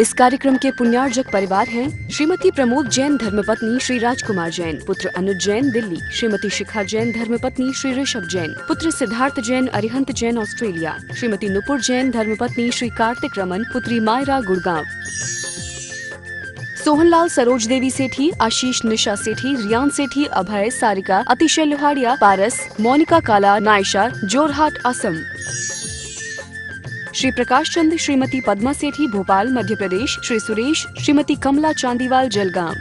इस कार्यक्रम के पुण्यार्जक परिवार हैं श्रीमती प्रमोद जैन धर्मपत्नी श्री राजकुमार जैन, पुत्र अनुज जैन दिल्ली, श्रीमती शिखा जैन धर्मपत्नी श्री ऋषभ जैन, पुत्र सिद्धार्थ जैन अरिहंत जैन ऑस्ट्रेलिया, श्रीमती नुपुर जैन धर्मपत्नी श्री कार्तिक रमन, पुत्री मायरा गुड़गांव। सोहनलाल सरोज देवी सेठी, आशीष निशा सेठी, रियान सेठी, अभय, सारिका, अतिशय लोहाड़िया, पारस, मोनिका काला, नायशा, जोरहाट, असम। श्री प्रकाश चंद, श्रीमती पद्मा सेठी, भोपाल मध्य प्रदेश, श्री सुरेश, श्रीमती कमला चांदीवाल, जलगांव।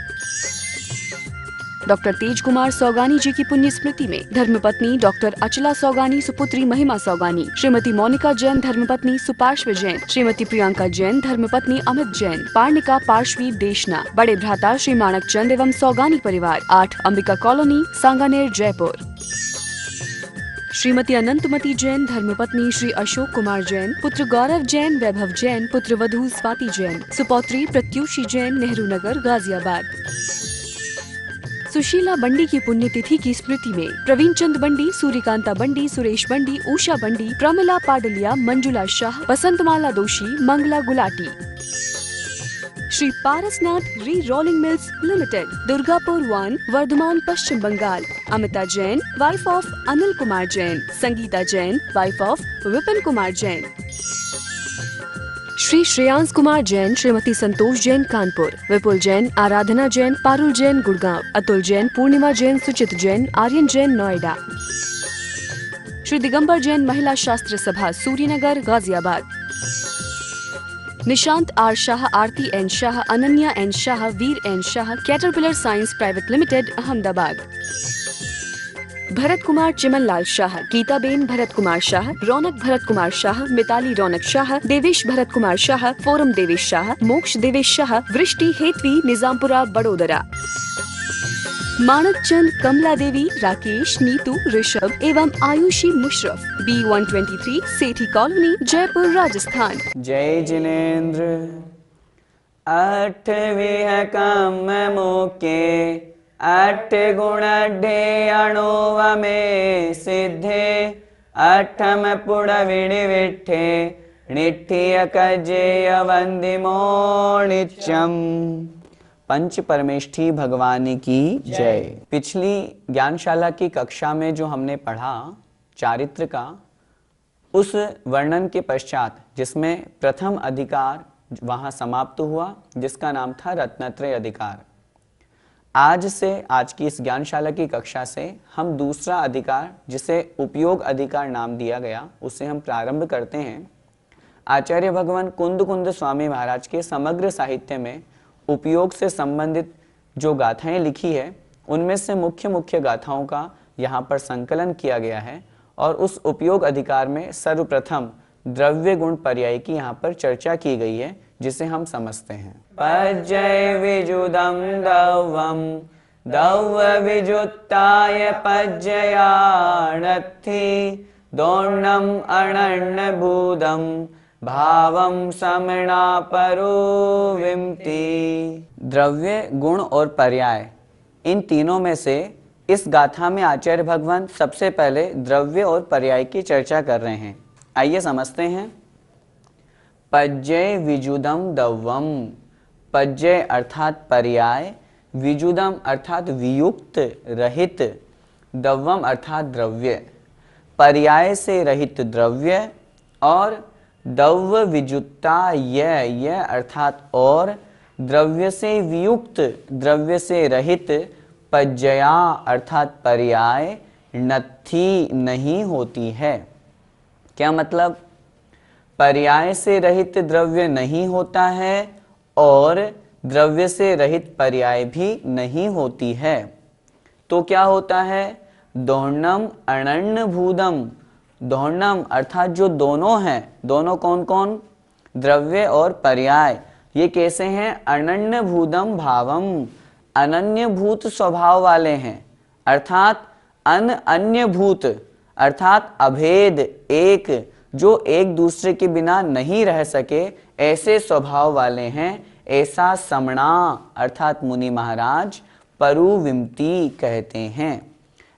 डॉक्टर तेज कुमार सौगानी जी की पुण्य स्मृति में धर्मपत्नी डॉक्टर अचला सौगानी, सुपुत्री महिमा सौगानी, श्रीमती मोनिका जैन धर्मपत्नी सुपार्श्व जैन, श्रीमती प्रियंका जैन धर्मपत्नी अमित जैन, पार्णिका पार्श्वी देशना, बड़े भ्राता श्री माणक चंद एवं सौगानी परिवार, 8 अंबिका कॉलोनी, सांगानेर, जयपुर। श्रीमती अनंतमती जैन धर्मपत्नी श्री अशोक कुमार जैन, पुत्र गौरव जैन, वैभव जैन, पुत्र वधू स्वाति जैन, सुपौत्री प्रत्युषी जैन, नेहरू नगर, गाजियाबाद। सुशीला बंडी की पुण्यतिथि की स्मृति में प्रवीण चंद बंडी, सूर्यकांता बंडी, सुरेश बंडी, उषा बंडी, प्रमिला पाडलिया, मंजुला शाह, बसंतमाला दोषी, Mangla Gulati. Shri Parasnath re rolling mills limited, Durgapur 1, Vardhaman, Paschim Bangal. Amita Jain, wife of Anil Kumar Jain, Sangeeta Jain, wife of Vipin Kumar Jain. Shri Shreyansh Kumar Jain, Shrimati Santosh Jain, Kanpur, Vipul Jain, Aradhana Jain, Parul Jain, Gurgaon, Atul Jain, Purnima Jain, Suchit Jain, Aryan Jain, Noida. Shri Digambar Jain, महिला शास्त्र सभा, Suryanagar, Ghaziabad. Nishant R Shah, Aarti N Shah, Ananya N Shah, Veer N Shah, Caterpillar science private limited, Ahmedabad. Bharat Kumar Chimanlal Shah, Geetaben Bharat Kumar Shah, Raunak Bharat Kumar Shah, Mitali Raunak Shah, Devesh Bharat Kumar Shah, Foram Devesh Shah, Moksh Devesh Shah, वृष्टि हेतवी, निजामपुरा, बड़ोदरा। माणक चंद, कमला देवी, राकेश, नीतू, ऋषभ एवं आयुषी मुशरफ, B123, सेठी कॉलोनी, जयपुर, राजस्थान। जय जिनेन्द्र। 8वीं है काम मुके, 8 गुण अणुव में सिद्धे, 8 पुड़विणि विठे, निठिय कजेय वंदिमो नित्यम। पंच परमेष्ठी भगवान की जय। पिछली ज्ञानशाला की कक्षा में जो हमने पढ़ा चारित्र का, उस वर्णन के पश्चात जिसमें प्रथम अधिकार वहां समाप्त हुआ, जिसका नाम था रत्नत्रय अधिकार। आज से, आज की इस ज्ञानशाला की कक्षा से हम दूसरा अधिकार, जिसे उपयोग अधिकार नाम दिया गया, उसे हम प्रारंभ करते हैं। आचार्य भगवान कुंद कुंद स्वामी महाराज के समग्र साहित्य में उपयोग से संबंधित जो गाथाएं लिखी है, उनमें से मुख्य मुख्य गाथाओं का यहाँ पर संकलन किया गया है और उस उपयोग अधिकार में सर्वप्रथम द्रव्य गुण पर्याय की यहाँ पर चर्चा की गई है, जिसे हम समझते हैं। पज्जय विजुदम दवम, दव विजुत्ताय पज्जयाणत्थि, दोर्णम अनन्न भूदम, भावम समणा परोविमति। द्रव्य, गुण और पर्याय, इन तीनों में से इस गाथा में आचार्य भगवान सबसे पहले द्रव्य और पर्याय की चर्चा कर रहे हैं। आइए समझते हैं। पज्जय विजुदम दवम, पज्जय अर्थात पर्याय, विजुदम अर्थात वियुक्त रहित, दवम अर्थात द्रव्य। पर्याय से रहित द्रव्य और दव विजुत्ता यह अर्थात और, द्रव्य से वियुक्त, द्रव्य से रहित, पज्जया अर्थात पर्याय, नत्थी नहीं होती है। क्या मतलब? पर्याय से रहित द्रव्य नहीं होता है और द्रव्य से रहित पर्याय भी नहीं होती है। तो क्या होता है? दोर्णम अनन्न भूदम, दोर्णम अर्थात जो दोनों हैं, दोनों कौन कौन? द्रव्य और पर्याय। ये कैसे हैं? अनन्य भूदम भावम, अनन्य भूत स्वभाव वाले हैं, अर्थात अन्य भूत अर्थात अभेद, एक, जो एक दूसरे के बिना नहीं रह सके, ऐसे स्वभाव वाले हैं। ऐसा समणा अर्थात मुनि महाराज परुविमति कहते हैं।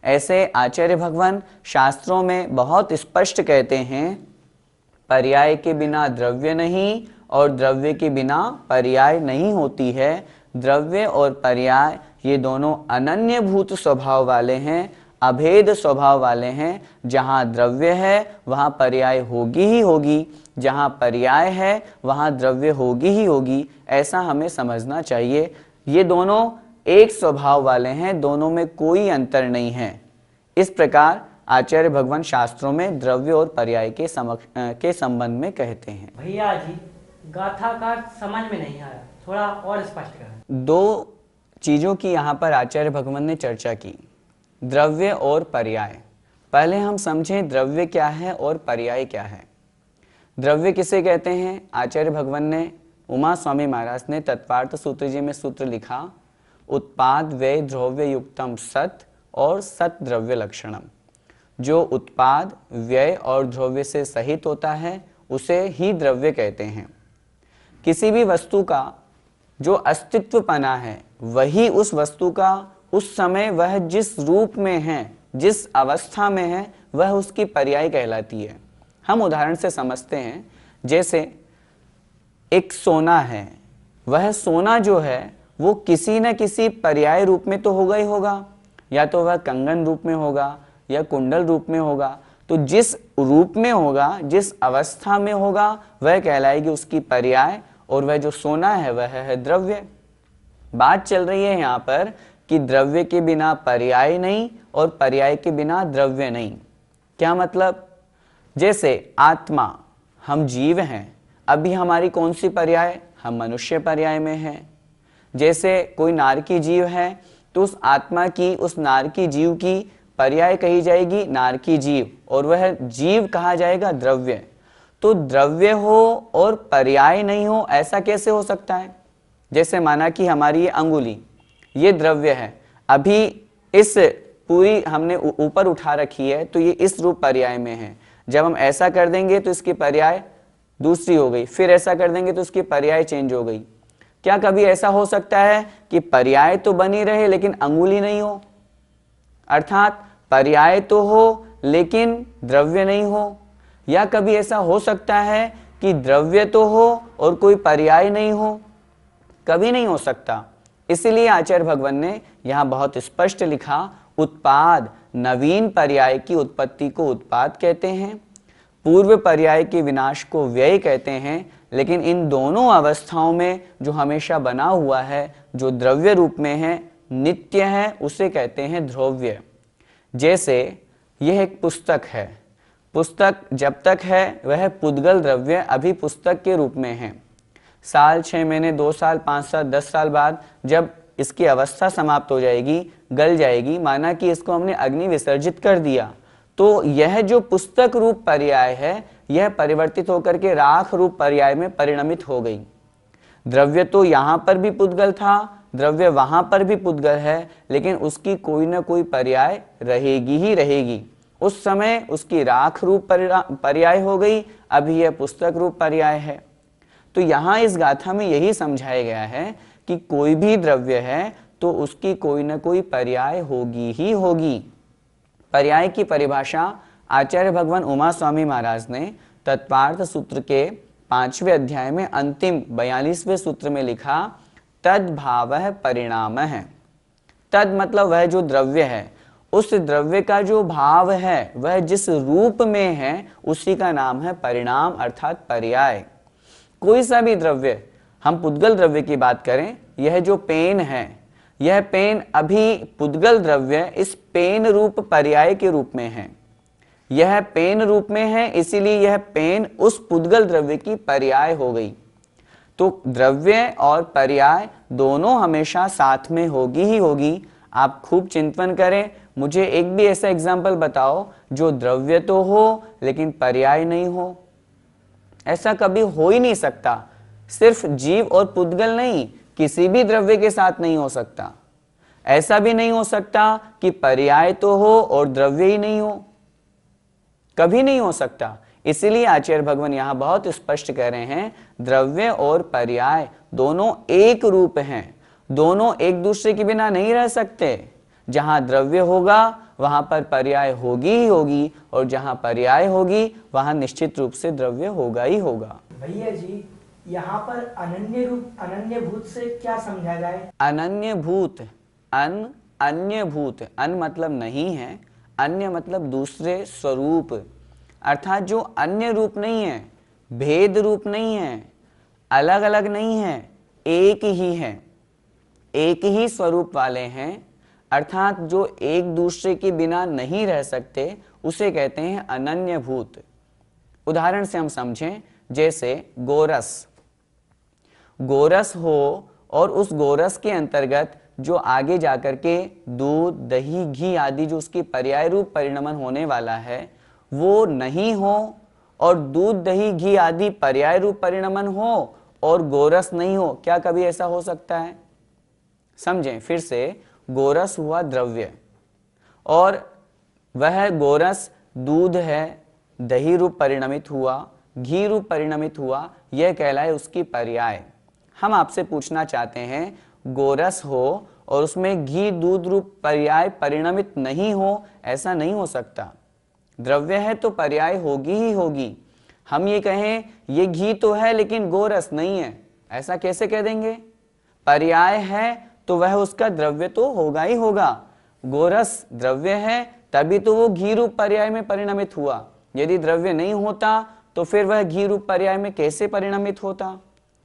ऐसे आचार्य भगवान शास्त्रों में बहुत स्पष्ट कहते हैं, पर्याय के बिना द्रव्य नहीं और द्रव्य के बिना पर्याय नहीं होती है। द्रव्य और पर्याय ये दोनों अनन्यभूत स्वभाव वाले हैं, अभेद स्वभाव वाले हैं। जहाँ द्रव्य है वहाँ पर्याय होगी ही होगी, जहाँ पर्याय है वहाँ द्रव्य होगी ही होगी, ऐसा हमें समझना चाहिए। ये दोनों एक स्वभाव वाले हैं, दोनों में कोई अंतर नहीं है। इस प्रकार आचार्य भगवान शास्त्रों में द्रव्य और पर्याय के संबंध में कहते हैं। भैया जी, गाथा का समझ में नहीं आया, थोड़ा और स्पष्ट करें। दो चीजों की यहाँ पर आचार्य भगवान ने चर्चा की, द्रव्य और पर्याय। पहले हम समझें द्रव्य क्या है और पर्याय क्या है। द्रव्य किसे कहते हैं? आचार्य भगवान ने, उमा स्वामी महाराज ने तत्वार्थ सूत्र जी में सूत्र लिखा, उत्पाद व्यय द्रव्य युक्तम सत और सत द्रव्य लक्षणम। जो उत्पाद व्यय और द्रव्य से सहित होता है उसे ही द्रव्य कहते हैं। किसी भी वस्तु का जो अस्तित्वपना है वही उस वस्तु का उस समय वह जिस रूप में है, जिस अवस्था में है, वह उसकी पर्याय कहलाती है। हम उदाहरण से समझते हैं, जैसे एक सोना है, वह सोना जो है वो किसी न किसी पर्याय रूप में तो होगा ही होगा, या तो वह कंगन रूप में होगा या कुंडल रूप में होगा। तो जिस रूप में होगा, जिस अवस्था में होगा, वह कहलाएगी उसकी पर्याय, और वह जो सोना है वह है द्रव्य। बात चल रही है यहाँ पर कि द्रव्य के बिना पर्याय नहीं और पर्याय के बिना द्रव्य नहीं। क्या मतलब? जैसे आत्मा, हम जीव हैं, अभी हमारी कौन सी पर्याय? हम मनुष्य पर्याय में हैं। जैसे कोई नारकी जीव है तो उस आत्मा की, उस नारकी जीव की पर्याय कही जाएगी नारकी जीव, और वह जीव कहा जाएगा द्रव्य। तो द्रव्य हो और पर्याय नहीं हो, ऐसा कैसे हो सकता है? जैसे माना कि हमारी ये अंगुली, ये द्रव्य है, अभी इस पूरी हमने ऊपर उठा रखी है तो ये इस रूप पर्याय में है। जब हम ऐसा कर देंगे तो इसकी पर्याय दूसरी हो गई, फिर ऐसा कर देंगे तो इसकी पर्याय चेंज हो गई। क्या कभी ऐसा हो सकता है कि पर्याय तो बनी रहे लेकिन अंगुली नहीं हो? अर्थात पर्याय तो हो लेकिन द्रव्य नहीं हो। या कभी ऐसा हो सकता है कि द्रव्य तो हो और कोई पर्याय नहीं हो? कभी नहीं हो सकता। इसलिए आचार्य भगवान ने यहाँ बहुत स्पष्ट लिखा, उत्पाद, नवीन पर्याय की उत्पत्ति को उत्पाद कहते हैं, पूर्व पर्याय के विनाश को व्यय कहते हैं। लेकिन इन दोनों अवस्थाओं में जो हमेशा बना हुआ है, जो द्रव्य रूप में है, नित्य है, उसे कहते हैं द्रव्य। जैसे यह एक पुस्तक है, पुस्तक जब तक है वह पुद्गल द्रव्य अभी पुस्तक के रूप में है। साल, 6 महीने, 2 साल, 5 साल, 10 साल बाद जब इसकी अवस्था समाप्त हो जाएगी, गल जाएगी, माना कि इसको हमने अग्नि विसर्जित कर दिया, तो यह जो पुस्तक रूप पर्याय है यह परिवर्तित होकर के राख रूप पर्याय में परिणमित हो गई। द्रव्य तो यहाँ पर भी पुद्गल था, द्रव्य वहां पर भी पुद्गल है, लेकिन उसकी कोई ना कोई पर्याय रहेगी ही रहेगी। उस समय उसकी राख रूप पर्याय हो गई, अभी यह पुस्तक रूप पर्याय है। तो यहाँ इस गाथा में यही समझाया गया है कि कोई भी द्रव्य है तो उसकी कोई ना कोई पर्याय होगी ही होगी। पर्याय की परिभाषा आचार्य भगवान उमा स्वामी महाराज ने तत्वार्थ सूत्र के 5वें अध्याय में अंतिम 42वें सूत्र में लिखा, तद भावः परिणामः। तद मतलब वह जो द्रव्य है, उस द्रव्य का जो भाव है, वह जिस रूप में है, उसी का नाम है परिणाम अर्थात पर्याय। कोई सा भी द्रव्य, हम पुद्गल द्रव्य की बात करें, यह जो पेन है, यह पेन अभी पुद्गल द्रव्य इस पेन रूप पर्याय के रूप में है। यह पेन रूप में है, इसीलिए यह पेन उस पुद्गल द्रव्य की पर्याय हो गई। तो द्रव्य और पर्याय दोनों हमेशा साथ में होगी ही होगी। आप खूब चिंतन करें, मुझे एक भी ऐसा एग्जाम्पल बताओ जो द्रव्य तो हो लेकिन पर्याय नहीं हो। ऐसा कभी हो ही नहीं सकता। सिर्फ जीव और पुद्गल नहीं, किसी भी द्रव्य के साथ नहीं हो सकता। ऐसा भी नहीं हो सकता कि पर्याय तो हो और द्रव्य ही नहीं हो, कभी नहीं हो सकता। इसीलिए आचार्य भगवान यहां बहुत स्पष्ट कह रहे हैं, द्रव्य और पर्याय दोनों एक रूप हैं, दोनों एक दूसरे के बिना नहीं रह सकते। जहां द्रव्य होगा वहां पर पर्याय होगी ही होगी, और जहां पर्याय होगी वहां निश्चित रूप से द्रव्य होगा ही होगा। भैया जी, यहाँ पर अनन्य रूप अनन्य भूत से क्या समझा जाए? अनन्य भूत, अन्य भूत, अन मतलब नहीं है, अन्य मतलब दूसरे स्वरूप, अर्थात जो अन्य रूप नहीं है, भेद रूप नहीं है, अलग अलग नहीं है, एक ही है, एक ही स्वरूप वाले हैं, अर्थात जो एक दूसरे के बिना नहीं रह सकते, उसे कहते हैं अनन्य भूत। उदाहरण से हम समझें, जैसे गोरस, गोरस हो और उस गोरस के अंतर्गत जो आगे जाकर के दूध, दही, घी आदि जो उसकी पर्याय रूप परिणमन होने वाला है वो नहीं हो, और दूध, दही, घी आदि पर्याय रूप परिणमन हो और गोरस नहीं हो, क्या कभी ऐसा हो सकता है? समझें फिर से, गोरस हुआ द्रव्य और वह गोरस दूध है, दही रूप परिणमित हुआ, घी रूप परिणमित हुआ, यह कहलाए उसकी पर्याय। हम आपसे पूछना चाहते हैं, गोरस हो और उसमें घी दूध रूप पर्याय परिणमित नहीं हो, ऐसा नहीं हो सकता। द्रव्य है तो पर्याय होगी ही होगी। हम ये कहें ये घी तो है लेकिन गोरस नहीं है, ऐसा कैसे कह देंगे? पर्याय है तो वह उसका द्रव्य तो होगा ही होगा। गोरस द्रव्य है तभी तो वो घी रूप पर्याय में परिणमित हुआ। यदि द्रव्य नहीं होता तो फिर वह घी रूप पर्याय में कैसे परिणमित होता?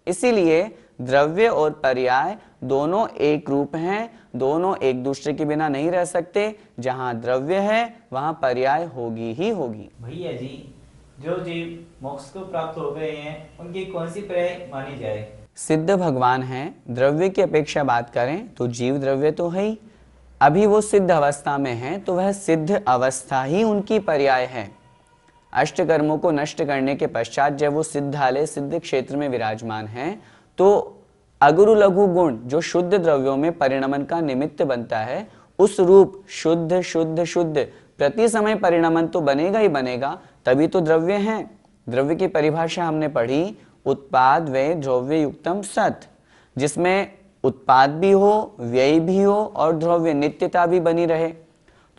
इसीलिए द्रव्य और पर्याय दोनों एक रूप हैं, दोनों एक दूसरे के बिना नहीं रह सकते। जहां द्रव्य है वहां पर्याय होगी ही होगी। भैया जी, जो जीव मोक्ष को प्राप्त हो गए हैं उनकी कौन सी पर्याय मानी जाए? सिद्ध भगवान हैं, द्रव्य की अपेक्षा बात करें तो जीव द्रव्य तो है ही, अभी वो सिद्ध अवस्था में हैं तो वह सिद्ध अवस्था ही उनकी पर्याय है। अष्ट कर्मों को नष्ट करने के पश्चात जब वो सिद्धालय सिद्ध क्षेत्र में विराजमान हैं तो अगुरु लघु गुण जो शुद्ध द्रव्यों में परिणमन का निमित्त बनता है, उस रूप शुद्ध शुद्ध शुद्ध प्रति समय परिणमन तो बनेगा ही बनेगा, तभी तो द्रव्य है। द्रव्य की परिभाषा हमने पढ़ी, उत्पाद व्यय द्रव्य युक्तम सत, जिसमें उत्पाद भी हो, व्यय भी हो और द्रव्य नित्यता भी बनी रहे।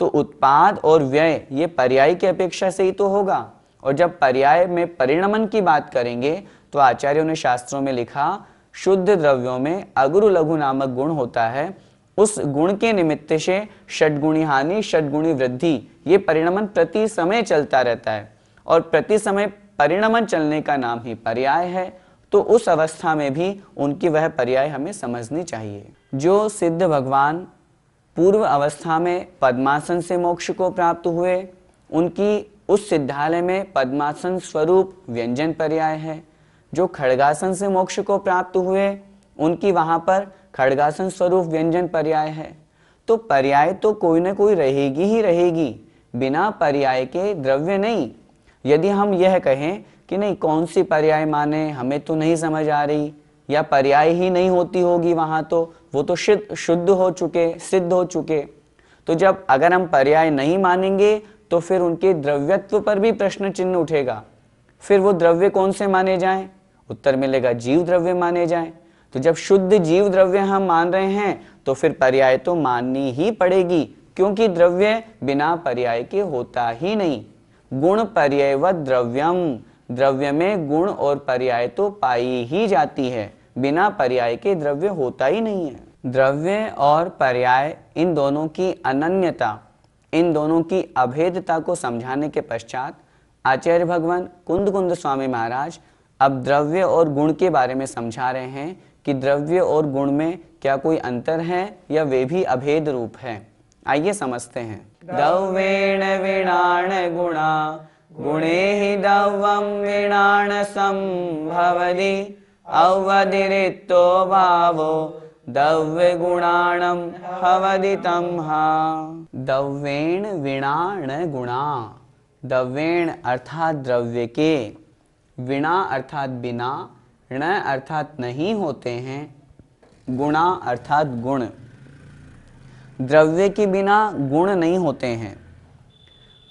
तो उत्पाद और व्यय ये पर्याय की अपेक्षा से ही तो होगा। और जब पर्याय में परिणमन की बात करेंगे तो आचार्यों ने शास्त्रों में लिखा, शुद्ध द्रव्यों में अगुरु लघु नामक गुण होता है, उस गुण के निमित्त से षड्गुणी हानि षड्गुणी वृद्धि ये परिणमन प्रति समय चलता रहता है, और प्रति समय परिणमन चलने का नाम ही पर्याय है। तो उस अवस्था में भी उनकी वह पर्याय हमें समझनी चाहिए। जो सिद्ध भगवान पूर्व अवस्था में पद्मासन से मोक्ष को प्राप्त हुए, उनकी उस सिद्धालय में पद्मासन स्वरूप व्यंजन पर्याय है। जो खड्गासन से मोक्ष को प्राप्त हुए, उनकी वहां पर खड्गासन स्वरूप व्यंजन पर्याय है। तो पर्याय तो कोई ना कोई रहेगी ही रहेगी, बिना पर्याय के द्रव्य नहीं। यदि हम यह कहें कि नहीं कौन सी पर्याय माने, हमें तो नहीं समझ आ रही, या पर्याय ही नहीं होती होगी वहां, तो वो तो शुद्ध हो चुके, सिद्ध हो चुके, तो जब अगर हम पर्याय नहीं मानेंगे तो फिर उनके द्रव्यत्व पर भी प्रश्न चिन्ह उठेगा। फिर वो द्रव्य कौन से माने जाएं? उत्तर मिलेगा जीव द्रव्य माने जाएं। तो जब शुद्ध जीव द्रव्य हम मान रहे हैं तो फिर पर्याय तो माननी ही पड़ेगी, क्योंकि द्रव्य बिना पर्याय के होता ही नहीं। गुण पर्यायवत द्रव्यम, द्रव्य में गुण और पर्याय तो पाई ही जाती है, बिना पर्याय के द्रव्य होता ही नहीं है। द्रव्य और पर्याय इन दोनों की अनन्यता, इन दोनों की अभेदता को समझाने के पश्चात आचार्य भगवान कुंद कुंद स्वामी महाराज अब द्रव्य और गुण के बारे में समझा रहे हैं कि द्रव्य और गुण में क्या कोई अंतर है या वे भी अभेद रूप है। आइए समझते हैं। द्रव्येण विणाण गुणा गुणे ही द्रव्यम विणाण संभवति अवधिरितो भावो द्रव्य गुणाणम भवति तमहा। द्रव्येण विणाण गुणा, द्रव्येण अर्थात द्रव्य के, विणा अर्थात बिना, ण अर्थात नहीं होते हैं, गुणा अर्थात गुण। द्रव्य के बिना गुण नहीं होते हैं।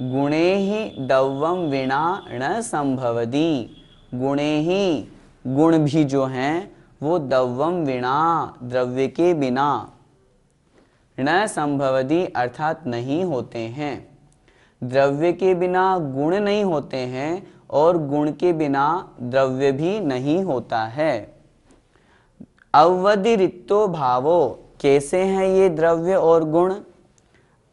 गुणे ही द्रव्यम विना न संभवति, गुणे ही गुण भी जो हैं वो द्रव्यम विना द्रव्य के बिना, न संभवति अर्थात नहीं होते हैं। द्रव्य के बिना गुण नहीं होते हैं और गुण के बिना द्रव्य भी नहीं होता है। अव्यतिरिक्तो भावो, कैसे हैं ये द्रव्य और गुण?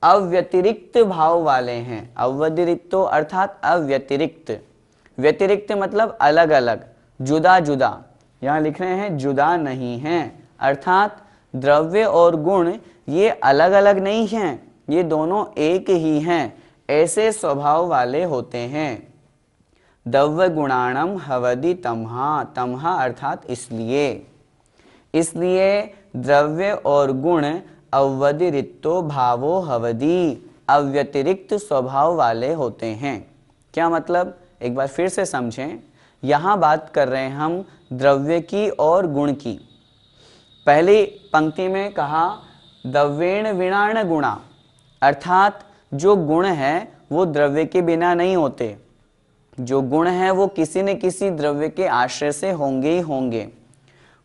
अव्यतिरिक्त भाव वाले हैं। अव्यतिरिक्तो अर्थात अव्यतिरिक्त, व्यतिरिक्त मतलब अलग अलग, जुदा जुदा, यहाँ लिख रहे हैं जुदा नहीं हैं, अर्थात द्रव्य और गुण ये अलग अलग नहीं हैं, ये दोनों एक ही हैं, ऐसे स्वभाव वाले होते हैं। द्रव्य गुणाणम हवदि तमहा, तमहा अर्थात इसलिए, इसलिए द्रव्य और गुण अव्यतिरिक्तो भावो हवदि, अव्यतिरिक्त स्वभाव वाले होते हैं। क्या मतलब, एक बार फिर से समझें। यहाँ बात कर रहे हैं हम द्रव्य की और गुण की। पहली पंक्ति में कहा द्रव्येण विणाण गुणा, अर्थात जो गुण है वो द्रव्य के बिना नहीं होते, जो गुण है वो किसी न किसी द्रव्य के आश्रय से होंगे ही होंगे।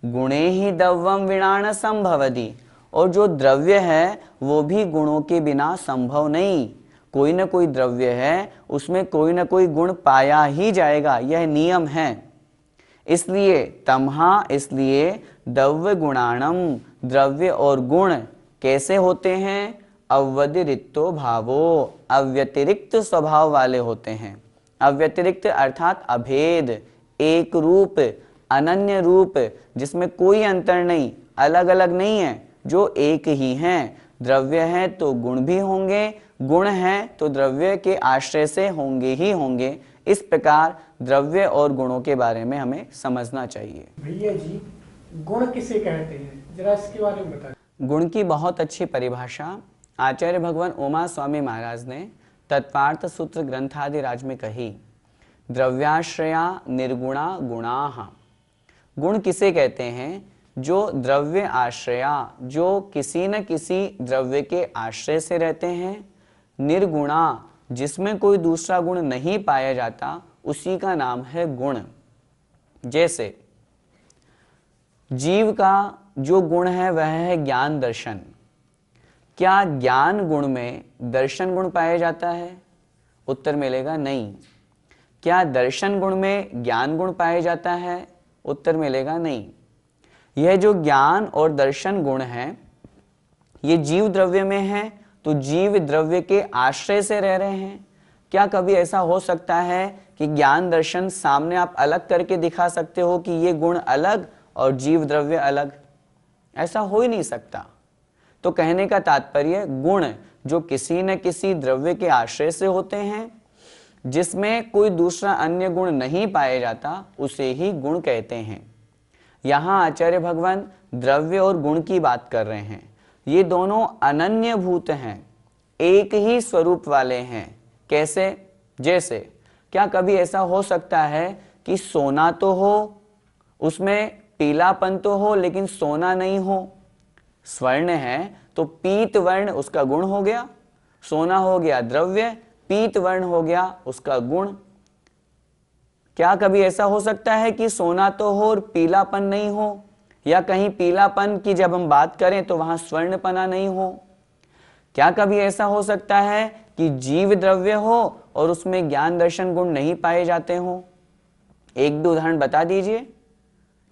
गुणे ही द्रव्यम विणाण संभवति, और जो द्रव्य है वो भी गुणों के बिना संभव नहीं, कोई न कोई द्रव्य है उसमें कोई न कोई गुण पाया ही जाएगा, यह नियम है। इसलिए तमहा, इसलिए द्रव्य गुणाणम, द्रव्य और गुण कैसे होते हैं? अव्यतिरिक्तो भावो, अव्यतिरिक्त स्वभाव वाले होते हैं। अव्यतिरिक्त अर्थात अभेद, एक रूप, अनन्य रूप, जिसमें कोई अंतर नहीं, अलग अलग नहीं है, जो एक ही हैं। द्रव्य है तो गुण भी होंगे, गुण है तो द्रव्य के आश्रय से होंगे ही होंगे। इस प्रकार द्रव्य और गुणों के बारे में हमें समझना चाहिए। भैया जी, गुण किसे कहते हैं, जरा इसके बारे में बताएं। गुण की बहुत अच्छी परिभाषा आचार्य भगवान उमा स्वामी महाराज ने तत्वार्थ सूत्र ग्रंथादिराज में कही। द्रव्याश्रया निर्गुणा गुणाः, गुण किसे कहते हैं? जो द्रव्य आश्रया, जो किसी न किसी द्रव्य के आश्रय से रहते हैं। निर्गुणा, जिसमें कोई दूसरा गुण नहीं पाया जाता, उसी का नाम है गुण। जैसे जीव का जो गुण है वह है ज्ञान दर्शन। क्या ज्ञान गुण में दर्शन गुण पाया जाता है? उत्तर मिलेगा नहीं। क्या दर्शन गुण में ज्ञान गुण पाया जाता है? उत्तर मिलेगा नहीं। यह जो ज्ञान और दर्शन गुण है ये जीव द्रव्य में है, तो जीव द्रव्य के आश्रय से रह रहे हैं। क्या कभी ऐसा हो सकता है कि ज्ञान दर्शन सामने आप अलग करके दिखा सकते हो कि ये गुण अलग और जीव द्रव्य अलग? ऐसा हो ही नहीं सकता। तो कहने का तात्पर्य, गुण जो किसी न किसी द्रव्य के आश्रय से होते हैं, जिसमें कोई दूसरा अन्य गुण नहीं पाया जाता, उसे ही गुण कहते हैं। यहाँ आचार्य भगवान द्रव्य और गुण की बात कर रहे हैं। ये दोनों अनन्य भूत हैं, एक ही स्वरूप वाले हैं। कैसे? जैसे क्या कभी ऐसा हो सकता है कि सोना तो हो, उसमें पीलापन तो हो, लेकिन सोना नहीं हो? स्वर्ण है तो पीत वर्ण उसका गुण हो गया, सोना हो गया द्रव्य, पीत वर्ण हो गया उसका गुण। क्या कभी ऐसा हो सकता है कि सोना तो हो और पीलापन नहीं हो, या कहीं पीलापन की जब हम बात करें तो वहां स्वर्णपना नहीं हो? क्या कभी ऐसा हो सकता है कि जीव द्रव्य हो और उसमें ज्ञान दर्शन गुण नहीं पाए जाते हो? एक दो उदाहरण बता दीजिए।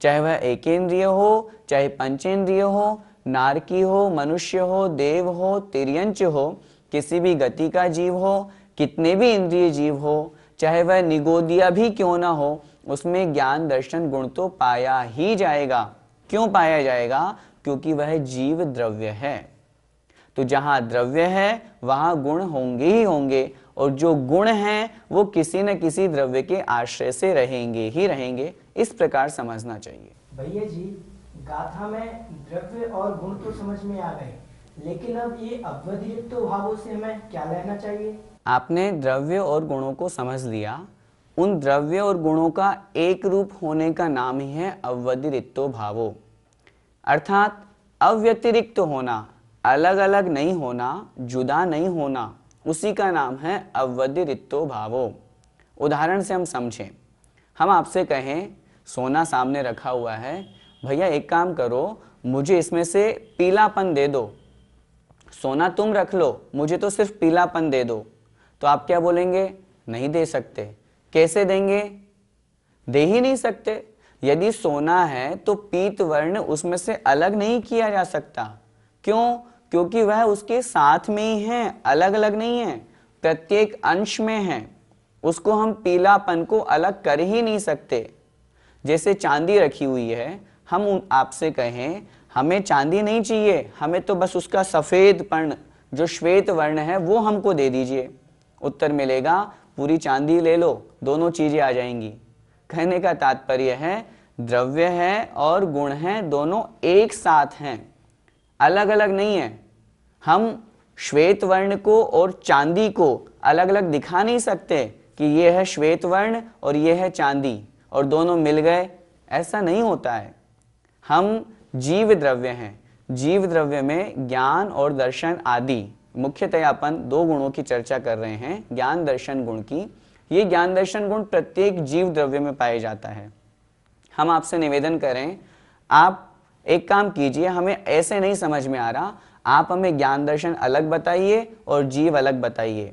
चाहे वह एकेंद्रिय हो, चाहे पंचेंद्रिय हो, नारकी हो, मनुष्य हो, देव हो, तिर्यंच हो, किसी भी गति का जीव हो, कितने भी इंद्रिय जीव हो, चाहे वह निगोदिया भी क्यों ना हो, उसमें ज्ञान दर्शन गुण तो पाया ही जाएगा। क्यों पाया जाएगा? क्योंकि वह जीव द्रव्य है। तो जहां द्रव्य है वहां गुण होंगे ही होंगे, और जो गुण हैं वो किसी न किसी द्रव्य के आश्रय से रहेंगे ही रहेंगे। इस प्रकार समझना चाहिए। भैया जी, गाथा में द्रव्य और गुण तो समझ में आ गए, लेकिन अब ये अव्यतिरिक्त भावों से हमें क्या लेना चाहिए? आपने द्रव्य और गुणों को समझ लिया। उन द्रव्य और गुणों का एक रूप होने का नाम ही है अव्यतिरिक्तो भावो, अर्थात अव्यतिरिक्त होना, अलग अलग नहीं होना, जुदा नहीं होना, उसी का नाम है अव्यतिरिक्तो भावो। उदाहरण से हम समझें। हम आपसे कहें सोना सामने रखा हुआ है, भैया एक काम करो, मुझे इसमें से पीलापन दे दो। सोना तुम रख लो, मुझे तो सिर्फ पीलापन दे दो। तो आप क्या बोलेंगे? नहीं दे सकते। कैसे देंगे? दे ही नहीं सकते। यदि सोना है तो पीत वर्ण उसमें से अलग नहीं किया जा सकता। क्यों? क्योंकि वह उसके साथ में ही है, अलग अलग नहीं है, प्रत्येक अंश में है। उसको हम पीलापन को अलग कर ही नहीं सकते। जैसे चांदी रखी हुई है, हम आपसे कहें हमें चांदी नहीं चाहिए, हमें तो बस उसका सफेदपन जो श्वेत वर्ण है वो हमको दे दीजिए, उत्तर मिलेगा पूरी चांदी ले लो, दोनों चीजें आ जाएंगी। कहने का तात्पर्य है द्रव्य है और गुण है, दोनों एक साथ हैं, अलग अलग नहीं है। हम श्वेत वर्ण को और चांदी को अलग अलग दिखा नहीं सकते कि ये है श्वेत वर्ण और ये है चांदी और दोनों मिल गए, ऐसा नहीं होता है। हम जीव द्रव्य हैं, जीव द्रव्य में ज्ञान और दर्शन आदि, मुख्यतया अपन दो गुणों की चर्चा कर रहे हैं, ज्ञान दर्शन गुण की। ये ज्ञान दर्शन गुण प्रत्येक जीव द्रव्य में पाए जाता है। हम आपसे निवेदन करें, आप एक काम कीजिए, हमें ऐसे नहीं समझ में आ रहा, आप हमें ज्ञान दर्शन अलग बताइए और जीव अलग बताइए,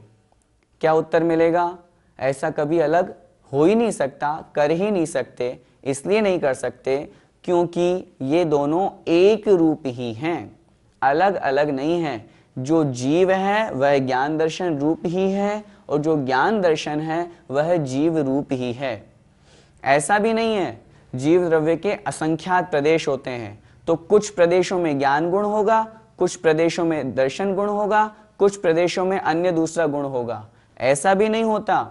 क्या उत्तर मिलेगा? ऐसा कभी अलग हो ही नहीं सकता, कर ही नहीं सकते। इसलिए नहीं कर सकते क्योंकि ये दोनों एक रूप ही हैं, अलग अलग नहीं है। जो जीव है वह ज्ञान दर्शन रूप ही है और जो ज्ञान दर्शन है वह जीव रूप ही है। ऐसा भी नहीं है, जीव द्रव्य के असंख्यात प्रदेश होते हैं, तो कुछ प्रदेशों में ज्ञान गुण होगा, कुछ प्रदेशों में दर्शन गुण होगा, कुछ प्रदेशों में अन्य दूसरा गुण होगा। ऐसा भी नहीं होता,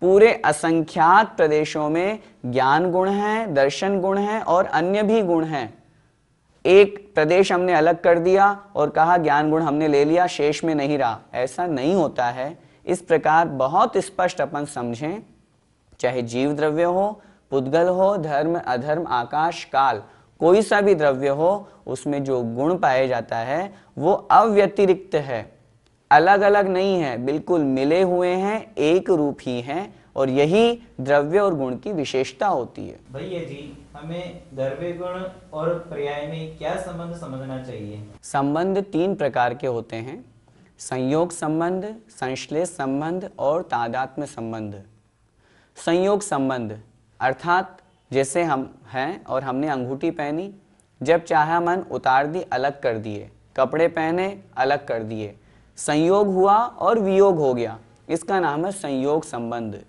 पूरे असंख्यात प्रदेशों में ज्ञान गुण है, दर्शन गुण है और अन्य भी गुण हैं। एक प्रदेश हमने अलग कर दिया और कहा ज्ञान गुण हमने ले लिया, शेष में नहीं रहा, ऐसा नहीं होता है। इस प्रकार बहुत स्पष्ट अपन समझें, चाहे जीव द्रव्य हो, पुद्गल हो, धर्म अधर्म, आकाश काल, कोई सा भी द्रव्य हो, उसमें जो गुण पाया जाता है वो अव्यतिरिक्त है, अलग अलग नहीं है, बिल्कुल मिले हुए हैं, एक रूप ही हैं, और यही द्रव्य और गुण की विशेषता होती है। भैया जी, हमें द्रव्य गुण और पर्याय में क्या संबंध समझना चाहिए? संबंध तीन प्रकार के होते हैं, संयोग संबंध, संश्लेष संबंध और तादात्म्य संबंध। संयोग संबंध अर्थात जैसे हम हैं और हमने अंगूठी पहनी, जब चाहा मन उतार दी, अलग कर दिए, कपड़े पहने अलग कर दिए, संयोग हुआ और वियोग हो गया, इसका नाम है संयोग संबंध।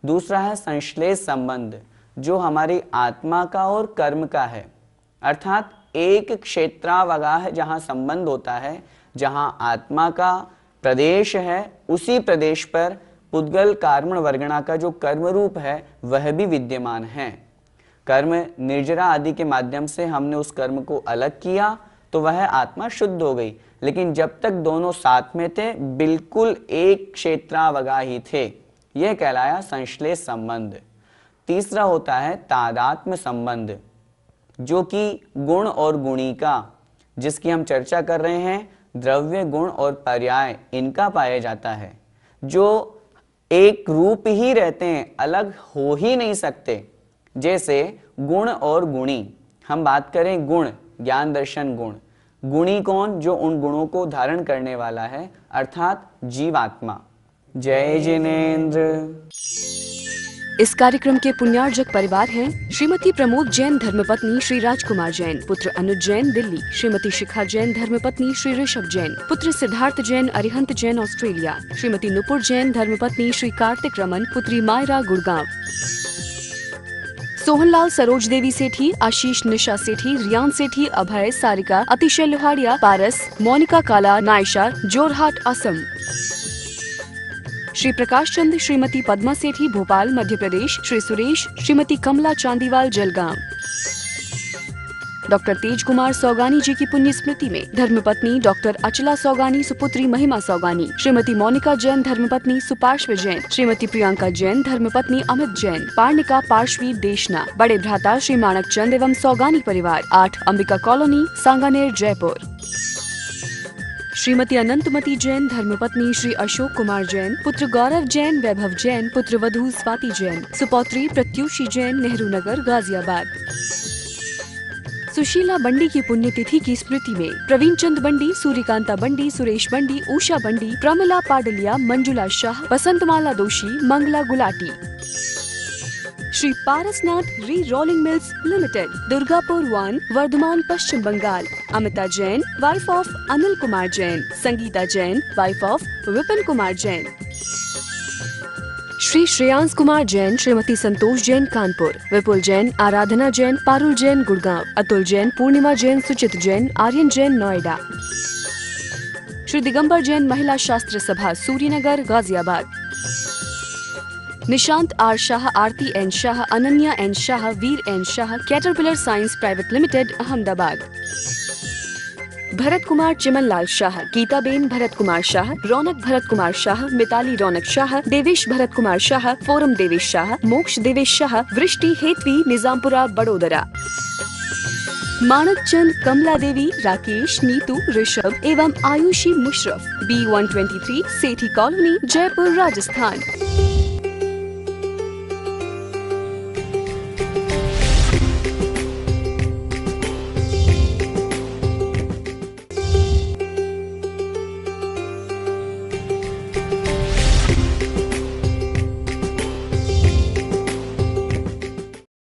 दूसरा है संश्लेष संबंध, जो हमारी आत्मा का और कर्म का है, अर्थात एक क्षेत्रावगाह जहाँ संबंध होता है, जहाँ आत्मा का प्रदेश है, उसी प्रदेश पर पुद्गल कार्मण वर्गणा का जो कर्म रूप है वह भी विद्यमान है। कर्म निर्जरा आदि के माध्यम से हमने उस कर्म को अलग किया तो वह आत्मा शुद्ध हो गई, लेकिन जब तक दोनों साथ में थे, बिल्कुल एक क्षेत्रावगाह ही थे, यह कहलाया संश्लेष संबंध। तीसरा होता है तादात्म्य संबंध, जो कि गुण और गुणी का, जिसकी हम चर्चा कर रहे हैं, द्रव्य गुण और पर्याय, इनका पाया जाता है, जो एक रूप ही रहते हैं, अलग हो ही नहीं सकते। जैसे गुण और गुणी, हम बात करें गुण, ज्ञान दर्शन गुण, गुणी कौन? जो उन गुणों को धारण करने वाला है, अर्थात जीवात्मा। जय जिनेन्द्र। इस कार्यक्रम के पुण्यार्जक परिवार हैं श्रीमती प्रमोद जैन धर्मपत्नी श्री राजकुमार जैन, पुत्र अनुज जैन दिल्ली, श्रीमती शिखा जैन धर्मपत्नी श्री ऋषभ जैन, पुत्र सिद्धार्थ जैन अरिहंत जैन ऑस्ट्रेलिया, श्रीमती नुपुर जैन धर्मपत्नी श्री कार्तिक रमन, पुत्री मायरा गुड़गांव। सोहनलाल सरोज देवी सेठी, आशीष निशा सेठी, रियान सेठी, अभय, सारिका, अतिशय लोहाड़िया, पारस, मोनिका काला, नायशा, जोरहाट असम। श्री प्रकाश चंद, श्रीमती पद्मा सेठी भोपाल मध्य प्रदेश, श्री सुरेश, श्रीमती कमला चांदीवाल जलगांव। डॉक्टर तेज कुमार सौगानी जी की पुण्य स्मृति में धर्मपत्नी डॉक्टर अचला सौगानी, सुपुत्री महिमा सौगानी, श्रीमती मोनिका जैन धर्मपत्नी सुपार्श्व जैन, श्रीमती प्रियंका जैन धर्मपत्नी अमित जैन, पार्णिका पार्श्वी देशना, बड़े भ्राता श्री माणक चंद एवं सौगानी परिवार, 8 अंबिका कॉलोनी, सांगानेर, जयपुर। श्रीमती अनंतमती जैन धर्मपत्नी श्री अशोक कुमार जैन, पुत्र गौरव जैन, वैभव जैन, पुत्र वधू स्वाति जैन, सुपौत्री प्रत्युषी जैन, नेहरू नगर, गाजियाबाद। सुशीला बंडी की पुण्यतिथि की स्मृति में प्रवीण चंद बंडी, सूर्यकांता बंडी, सुरेश बंडी, उषा बंडी, प्रमिला पाडलिया, मंजुला शाह, बसंतमाला दोशी, Mangla Gulati. Shri Parasnath re rolling mills limited, Durgapur 1, Vardhaman, Paschim Bangal. Amita Jain, wife of Anil Kumar Jain. Sangeeta Jain, wife of Vipin Kumar Jain. Shri Shreyansh Kumar Jain, Shrimati Santosh Jain, Kanpur. Vipul Jain, Aradhana Jain, Parul Jain, Gurgaon. Atul Jain, Purnima Jain, Suchit Jain, Aryan Jain, Noida. Shri Digambar Jain, महिला शास्त्र सभा, Suryanagar, Ghaziabad. Nishant R Shah, Aarti N Shah, Ananya N Shah, Veer N Shah, Caterpillar science private limited, Ahmedabad. Bharat Kumar Chimanlal Shah, Geetaben Bharat Kumar Shah, Raunak Bharat Kumar Shah, Mitali Raunak Shah, Devesh Bharat Kumar Shah, Foram Devesh Shah, Moksh Devesh Shah, वृष्टि हेतवी, निजामपुरा, बड़ोदरा। मानक चंद, कमला देवी, राकेश, नीतू, ऋषभ एवं आयुषी मुशरफ, B123, सेठी कॉलोनी, जयपुर, राजस्थान।